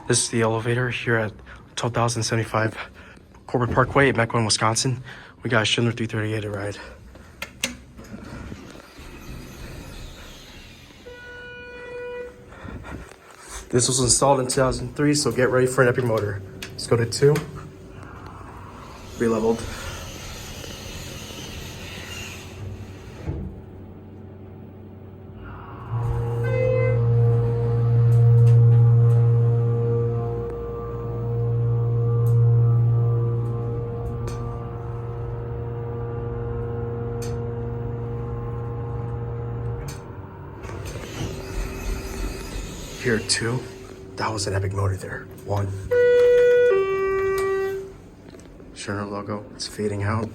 This is the elevator here at 12,075 Corbett Parkway at Mequon, Wisconsin. We got a Schindler 338 to ride. This was installed in 2003, so get ready for an epic motor. Let's go to 2. Re-leveled. Here, 2. That was an epic motor there. 1. Schindler logo. It's fading out.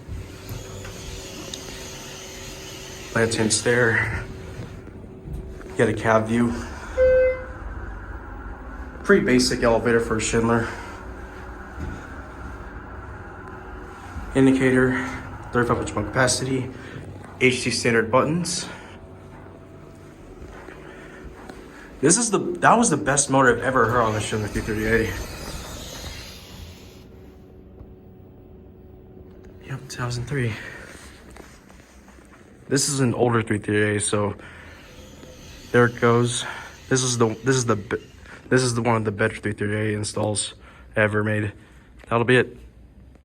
Lanterns there. Get a cab view. Pretty basic elevator for a Schindler. Indicator. 35 inch capacity. HT standard buttons. That was the best motor I've ever heard on the Schindler 338. Yep, 2003. This is an older 338, so there it goes. This is the one of the better 338 installs ever made. That'll be it.